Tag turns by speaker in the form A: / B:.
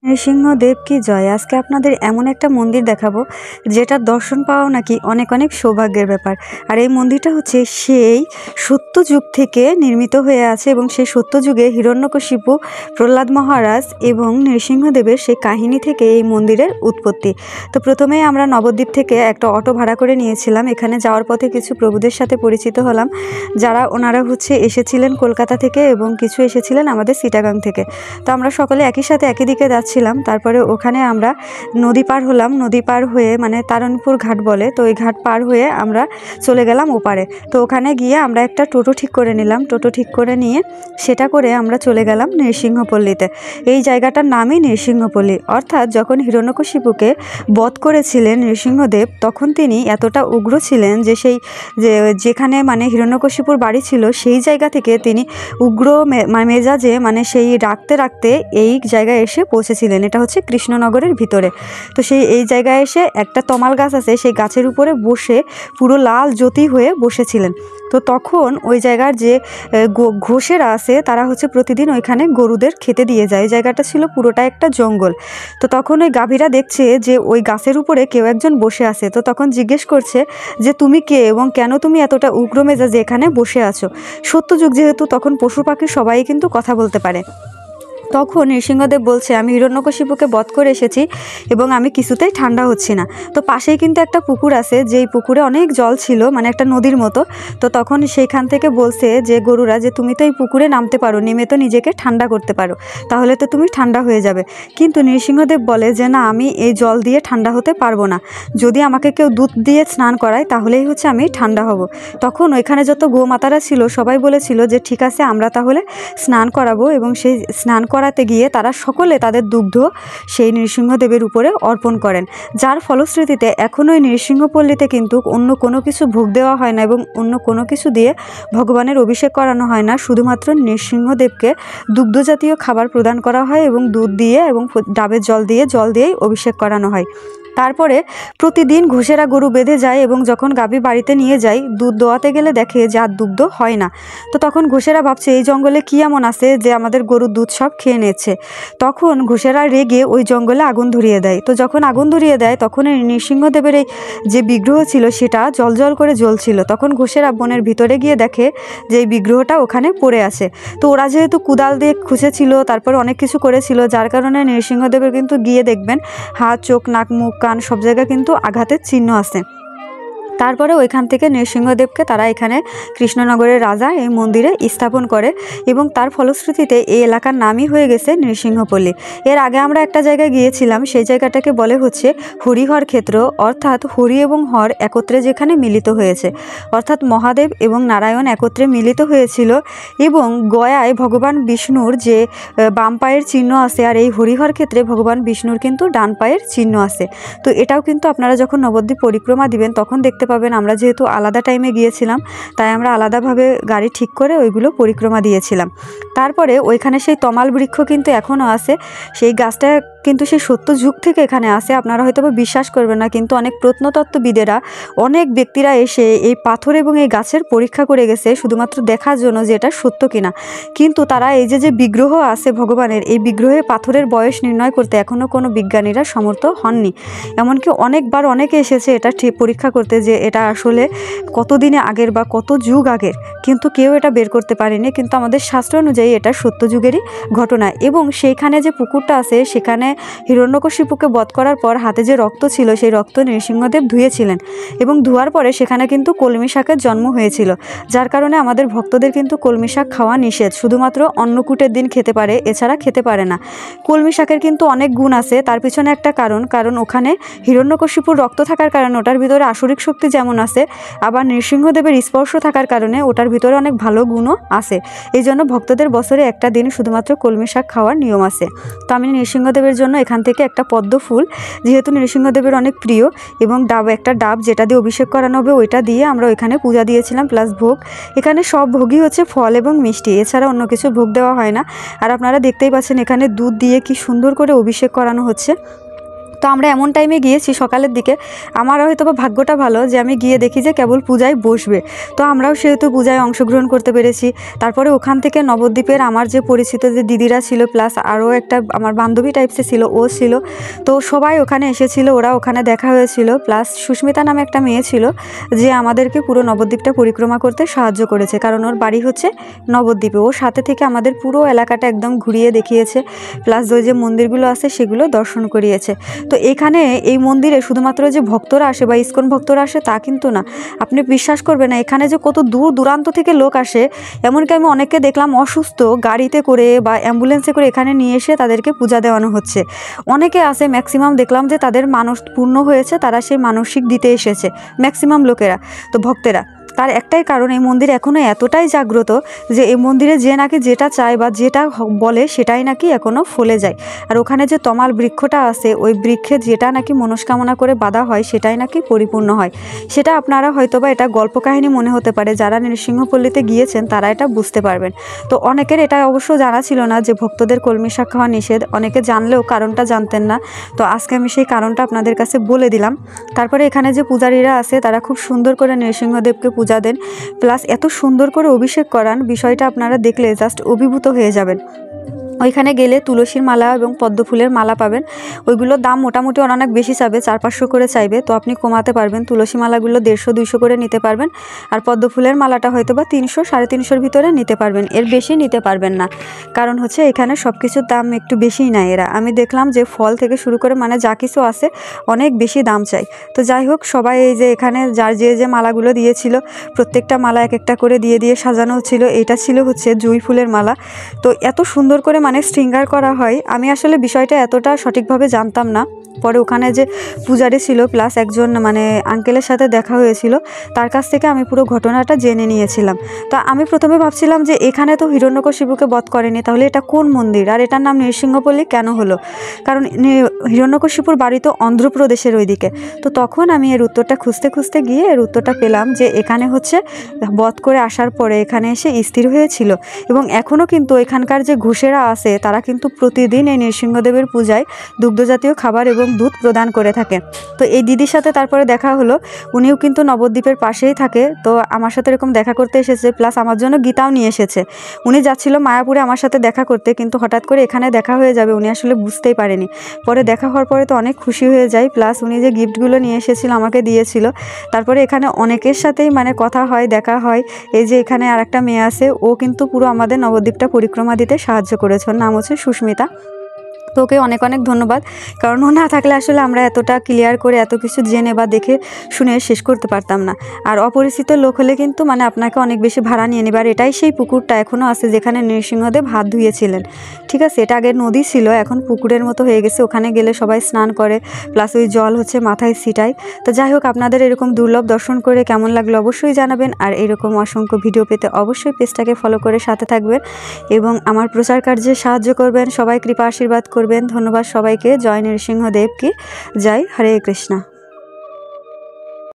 A: নৃসিংহদেব কি জয়। আজকে আপনাদের এমন একটা মন্দির দেখাবো যেটার দর্শন পাওয়া নাকি অনেক অনেক সৌভাগ্যের ব্যাপার। আর এই মন্দিরটা হচ্ছে সেই সত্যযুগ থেকে নির্মিত হয়ে আছে এবং সেই সত্যযুগে হিরণ্যকশিপু, প্রহ্লাদ মহারাজ এবং নৃসিংহদেবের সেই কাহিনী থেকে এই মন্দিরের উৎপত্তি। তো প্রথমেই আমরা নবদ্বীপ থেকে একটা অটো ভাড়া করে নিয়েছিলাম। এখানে যাওয়ার পথে কিছু প্রভুদের সাথে পরিচিত হলাম, যারা ওনারা এসেছিলেন কলকাতা থেকে এবং কিছু এসেছিলেন আমাদের চিটাগাং থেকে। তো আমরা সকলে একই সাথে একই দিকে ছিলাম। তারপরে ওখানে আমরা নদী পার হলাম, নদী পার হয়ে মানে তারণপুর ঘাট বলে, তো ওই ঘাট পার হয়ে আমরা চলে গেলাম ওপারে। তো ওখানে গিয়ে আমরা একটা টোটো ঠিক করে নিলাম, টোটো ঠিক করে নিয়ে সেটা করে আমরা চলে গেলাম নৃসিংহপল্লীতে। এই জায়গাটার নামই নৃসিংহপল্লী, অর্থাৎ যখন হিরণ্যকশিপুকে বধ করেছিলেন নৃসিংহদেব তখন তিনি এতটা উগ্র ছিলেন যে যেখানে মানে হিরণ্যকশিপুর বাড়ি ছিল সেই জায়গা থেকে তিনি উগ্র মেজাজে মানে সেই রাখতে রাখতে এই জায়গায় এসে পৌঁছেছিলেন। এটা হচ্ছে কৃষ্ণনগরের ভিতরে। তো এই জায়গায় এসে একটা তমাল গাছ আছে, সেই গাছের উপরে বসে পুরো লাল জ্যোতি হয়ে বসেছিলেন। তো তখন ওই জায়গার যে ঘোষেরা আছে তারা প্রতিদিন ওইখানে গরুদের খেতে দিয়ে যায়। ওই জায়গাটা ছিল পুরোটা একটা জঙ্গল। তো তখন ওই গাভীরা দেখছে যে ওই গাছের উপরে কেউ একজন বসে আছে। তো তখন জিজ্ঞেস করছে যে তুমি কে এবং কেন তুমি এতটা উগ্র মেজাজে এখানে বসে আছো। সত্যযুগ যেহেতু, তখন পশু পাখি সবাই কিন্তু কথা বলতে পারে। তখন নৃসিংহদেব বলছে আমি হিরণ্যকশিপুকে বধ করে এসেছি এবং আমি কিছুতেই ঠান্ডা হচ্ছি না। তো পাশেই কিন্তু একটা পুকুর আছে, যেই পুকুরে অনেক জল ছিল, মানে একটা নদীর মতো। তো তখন সেইখান থেকে বলছে যে গরুরা যে তুমি তো এই পুকুরে নামতে পারো, নেমে তো নিজেকে ঠান্ডা করতে পারো, তাহলে তো তুমি ঠান্ডা হয়ে যাবে। কিন্তু নৃসিংহদেব বলে যে না, আমি এই জল দিয়ে ঠান্ডা হতে পারবো না। যদি আমাকে কেউ দুধ দিয়ে স্নান করায় তাহলেই আমি ঠান্ডা হব। তখন ওইখানে যত গোমাতারা ছিল সবাই বলেছিল যে ঠিক আছে, আমরা তাহলে স্নান করাবো। এবং সেই স্নান করাতে গিয়ে তারা সকলে তাদের দুগ্ধ সেই নৃসিংহদেবের উপরে অর্পণ করেন, যার ফলশ্রুতিতে এখন ওই নৃসিংহপল্লীতে কিন্তু অন্য কোনো কিছু ভোগ দেওয়া হয় না এবং অন্য কোনো কিছু দিয়ে ভগবানের অভিষেক করানো হয় না। শুধুমাত্র নৃসিংহদেবকে দুগ্ধ জাতীয় খাবার প্রদান করা হয় এবং দুধ দিয়ে এবং ডাবের জল দিয়েই অভিষেক করানো হয়। তারপরে প্রতিদিন ঘোষেরা গরু বেঁধে যায় এবং যখন গাভী বাড়িতে নিয়ে যায় দুধ দোয়াতে গেলে দেখে যে আর দুগ্ধ হয় না। তো তখন ঘোষেরা ভাবছে এই জঙ্গলে কী এমন আছে যে আমাদের গরুর দুধ সব খেয়ে নিচ্ছে। তখন ঘোষেরা রেগে ওই জঙ্গলে আগুন ধরিয়ে দেয়। তো যখন আগুন ধরিয়ে দেয় তখন এই নৃসিংহদেবের এই যে বিগ্রহ ছিল সেটা জল করে জ্বলছিল। তখন ঘোষেরা বনের ভিতরে গিয়ে দেখে যে এই বিগ্রহটা ওখানে পড়ে আছে। তো ওরা যেহেতু কুদাল দিয়ে খুঁজেছিল, তারপর অনেক কিছু করেছিল, যার কারণে নৃসিংহদেবের কিন্তু গিয়ে দেখবেন হাত, চোখ, নাক, মুখ, কান সব জায়গায় কিন্তু আঘাতের চিহ্ন আছে। তারপরে ওইখান থেকে নৃসিংহদেবকে তারা এখানে কৃষ্ণনগরের রাজা এই মন্দিরে স্থাপন করে এবং তার ফলশ্রুতিতে এই এলাকার নামই হয়ে গেছে নৃসিংহপল্লী। এর আগে আমরা একটা জায়গায় গিয়েছিলাম, সেই জায়গাটাকে বলে হরিহর ক্ষেত্র, অর্থাৎ হরি এবং হর একত্রে যেখানে মিলিত হয়েছে, অর্থাৎ মহাদেব এবং নারায়ণ একত্রে মিলিত হয়েছিল। এবং গয়ায় ভগবান বিষ্ণুর যে বাম পায়ের চিহ্ন আছে, আর এই হরিহর ক্ষেত্রে ভগবান বিষ্ণুর কিন্তু ডান পায়ের চিহ্ন আছে। তো এটাও কিন্তু আপনারা যখন নবদ্বীপ পরিক্রমা দিবেন তখন দেখতে পাবেন। আমরা যেহেতু আলাদা টাইমে গিয়েছিলাম তাই আমরা আলাদাভাবে গাড়ি ঠিক করে ওইগুলো পরিক্রমা দিয়েছিলাম। তারপরে ওইখানে সেই তমাল বৃক্ষ কিন্তু এখনও আছে। সেই গাছটা কিন্তু সেই সত্যযুগ থেকে এখানে আসে। আপনারা হয়তো বিশ্বাস করবেন না, কিন্তু অনেক প্রত্নতত্ত্ববিদেরা, অনেক ব্যক্তিরা এসে এই পাথর এবং এই গাছের পরীক্ষা করে গেছে শুধুমাত্র দেখার জন্য যে এটা সত্য কিনা। কিন্তু তারা এই যে বিগ্রহ আছে ভগবানের, এই বিগ্রহে পাথরের বয়স নির্ণয় করতে এখনও কোনো বিজ্ঞানীরা সমর্থ হননি। এমনকি অনেকবার অনেকে এসেছে এটা ঠিক পরীক্ষা করতে যে এটা আসলে কতদিনে আগের বা কত যুগ আগের, কিন্তু কেউ এটা বের করতে পারেনি। কিন্তু আমাদের শাস্ত্র অনুযায়ী এটা সত্য যুগেরই ঘটনা। এবং সেইখানে যে পুকুরটা আছে সেখানে হিরণ্যকশিপুকে বধ করার পর হাতে যে রক্ত ছিল সেই রক্ত নৃসিংহদেব ধুয়েছিলেন এবং ধোয়ার পরে সেখানে কিন্তু কলমি শাকের জন্ম হয়েছিল, যার কারণে আমাদের ভক্তদের কিন্তু কলমি শাক খাওয়া নিষেধ। শুধুমাত্র অন্নকূটের দিন খেতে পারে, এছাড়া খেতে পারে না। কলমি শাকের কিন্তু অনেক গুণ আছে, তার পিছনে একটা কারণ ওখানে হিরণ্যকশিপুর রক্ত থাকার কারণে ওটার ভিতরে আসরিক শক্তি যেমন আছে, আবার নৃসিংহদেবের স্পর্শ থাকার কারণে ওটার ভিতরে অনেক ভালো গুণও আছে। এই জন্য ভক্তদের বছরে একটা দিন শুধুমাত্র কলমি শাক খাওয়ার নিয়ম আছে। তো আমি নৃসিংহদেবের জন্য এখান থেকে একটা পদ্ম ফুল, যেহেতু নৃসিংহদেবের অনেক প্রিয়, এবং একটা ডাব যেটা দিয়ে অভিষেক করানো হবে ওইটা দিয়ে আমরা ওইখানে পূজা দিয়েছিলাম, প্লাস ভোগ। এখানে সব ভোগই ফল এবং মিষ্টি, এছাড়া অন্য কিছু ভোগ দেওয়া হয় না। আর আপনারা দেখতেই পাচ্ছেন এখানে দুধ দিয়ে কি সুন্দর করে অভিষেক করানো হচ্ছে। তো আমরা এমন টাইমে গিয়েছি সকালের দিকে, আমার হয়তো বা ভাগ্যটা ভালো যে আমি গিয়ে দেখি যে কেবল পূজায় বসবে। তো আমরাও সেহেতু পূজায় অংশগ্রহণ করতে পেরেছি। তারপরে ওখান থেকে নবদ্বীপের আমার যে পরিচিত যে দিদিরা ছিল, প্লাস আরও একটা আমার বান্ধবী টাইপসে ছিল, ও ছিল। তো সবাই ওখানে এসেছিল, ওরা ওখানে দেখা হয়েছিল। প্লাস সুস্মিতা নামে একটা মেয়ে ছিল যে আমাদেরকে পুরো নবদ্বীপটা পরিক্রমা করতে সাহায্য করেছে, কারণ ওর বাড়ি হচ্ছে নবদ্বীপে। ওর সাথে থেকে আমাদের পুরো এলাকাটা একদম ঘুরিয়ে দেখিয়েছে, প্লাস ওই যে মন্দিরগুলো আছে সেগুলো দর্শন করিয়েছে। তো এখানে এই মন্দিরে শুধুমাত্র যে ভক্তরা আসে বা ইসকন ভক্তরা আসে তা কিন্তু না, আপনি বিশ্বাস করবেন না এখানে যে কত দূর দূরান্ত থেকে লোক আসে। এমনকি আমি অনেককে দেখলাম অসুস্থ গাড়িতে করে বা অ্যাম্বুলেন্সে করে এখানে নিয়ে এসে তাদেরকে পূজা দেওয়ানো হচ্ছে। অনেকে আছে, ম্যাক্সিমাম দেখলাম যে তাদের মানস পূর্ণ হয়েছে, তারা সেই মানসিক দিতে এসেছে ম্যাক্সিমাম লোকেরা, তো ভক্তেরা। তার একটাই কারণ, এই মন্দির এখনও এতটাই জাগ্রত যে এই মন্দিরে যে নাকি যেটা চায় বা যেটা বলে সেটাই নাকি এখনও ফলে যায়। আর ওখানে যে তমাল বৃক্ষটা আছে, ওই বৃক্ষে যেটা নাকি মনস্কামনা করে বাঁধা হয় সেটাই নাকি পরিপূর্ণ হয়। সেটা আপনারা হয়তোবা এটা গল্প কাহিনী মনে হতে পারে, যারা নৃসিংহপল্লীতে গিয়েছেন তারা এটা বুঝতে পারবেন। তো অনেকের এটা অবশ্য জানা ছিল না যে ভক্তদের কলমি শাক খাওয়া নিষেধ, অনেকে জানলেও কারণটা জানতেন না। তো আজকে আমি সেই কারণটা আপনাদের কাছে বলে দিলাম। তারপরে এখানে যে পূজারীরা আছে তারা খুব সুন্দর করে নৃসিংহদেবকে পূজা দেন, প্লাস এত সুন্দর করে অভিষেক করান, বিষয়টা আপনারা দেখলে জাস্ট অভিভূত হয়ে যাবেন। ওইখানে গেলে তুলসীর মালা এবং পদ্ম ফুলের মালা পাবেন। ওইগুলোর দাম মোটামুটি অনেক বেশি চাইবে, 400-500 করে চাইবে, তো আপনি কমাতে পারবেন। তুলসী মালাগুলো 150-200 করে নিতে পারবেন, আর পদ্ম ফুলের মালাটা হয়তো বা 300-350 ভিতরে নিতে পারবেন, এর বেশি নিতে পারবেন না। কারণ হচ্ছে এখানে সব কিছুর দাম একটু বেশিই নেয় এরা। আমি দেখলাম যে ফল থেকে শুরু করে মানে যা কিছু আছে অনেক বেশি দাম চাই। তো যাই হোক, সবাই এই যে এখানে যার যে মালাগুলো দিয়েছিল, প্রত্যেকটা মালা এক একটা করে দিয়ে সাজানো ছিল। এটা ছিল হচ্ছে জুঁই ফুলের মালা। তো এত সুন্দর করে মানে শৃঙ্গার করা হয়, আমি আসলে বিষয়টা এতটা সঠিকভাবে জানতাম না। পরে ওখানে যে পূজারি ছিল প্লাস একজন মানে আঙ্কেলের সাথে দেখা হয়েছিল, তার কাছ থেকে আমি পুরো ঘটনাটা জেনে নিয়েছিলাম। তো আমি প্রথমে ভাবছিলাম যে এখানে তো হিরণ্যকশিপুকে বধ করেনি, তাহলে এটা কোন মন্দির আর এটার নাম নৃসিংহপল্লী কেন হলো? কারণ হিরণ্যকশিপুর বাড়ি তো অন্ধ্রপ্রদেশের ওইদিকে। তো তখন আমি এর উত্তরটা খুঁজতে খুঁজতে গিয়ে এর উত্তরটা পেলাম যে এখানে হচ্ছে বধ করে আসার পরে এখানে এসে স্থির হয়েছিল। এবং এখনও কিন্তু এখানকার যে ঘুষেরা আছে তারা কিন্তু প্রতিদিন এই নৃসিংহদেবের পূজায় দুগ্ধজাতীয় খাবার এবং দুধ প্রদান করে থাকে। তো এই দিদির সাথে তারপরে দেখা হলো, উনিও কিন্তু নবদ্বীপের পাশেই থাকে। তো আমার সাথে এরকম দেখা করতে এসেছে, প্লাস আমার জন্য গীতাও নিয়ে এসেছে। উনি যাচ্ছিল মায়াপুরে আমার সাথে দেখা করতে, কিন্তু হঠাৎ করে এখানে দেখা হয়ে যাবে উনি আসলে বুঝতেই পারেনি। পরে দেখা হওয়ার পরে তো অনেক খুশি হয়ে যায়, প্লাস উনি যে গিফটগুলো নিয়ে এসেছিল আমাকে দিয়েছিল। তারপরে এখানে অনেকের সাথেই মানে কথা হয়, দেখা হয়। এই যে এখানে আর একটা মেয়ে আছে, ও কিন্তু পুরো আমাদের নবদ্বীপটা পরিক্রমা দিতে সাহায্য করেছে, ওর নাম হচ্ছে সুস্মিতা। তো ওকে অনেক অনেক ধন্যবাদ, কারণ ও না থাকলে আসলে আমরা এতটা ক্লিয়ার করে এত কিছু জেনে বা দেখে শুনে শেষ করতে পারতাম না। আর অপরিচিত লোক হলে কিন্তু মানে আপনাকে অনেক বেশি ভাড়া নিয়ে নেবে। আর এটাই সেই পুকুরটা এখনও আছে যেখানে নৃসিংহদেব হাত ধুয়েছিলেন, ঠিক আছে? এটা আগে নদী ছিল, এখন পুকুরের মতো হয়ে গেছে। ওখানে গেলে সবাই স্নান করে, প্লাস ওই জল হচ্ছে মাথায় ছিটায়। তো যাই হোক, আপনাদের এরকম দুর্লভ দর্শন করে কেমন লাগলো অবশ্যই জানাবেন। আর এরকম অসংখ্য ভিডিও পেতে অবশ্যই পেজটাকে ফলো করে সাথে থাকবেন এবং আমার প্রচার কার্যে সাহায্য করবেন। সবাই কৃপা আশীর্বাদ করবেন। ধন্যবাদ সবাইকে। জয় নৃসিংহদেব কি জয়। হরে কৃষ্ণা।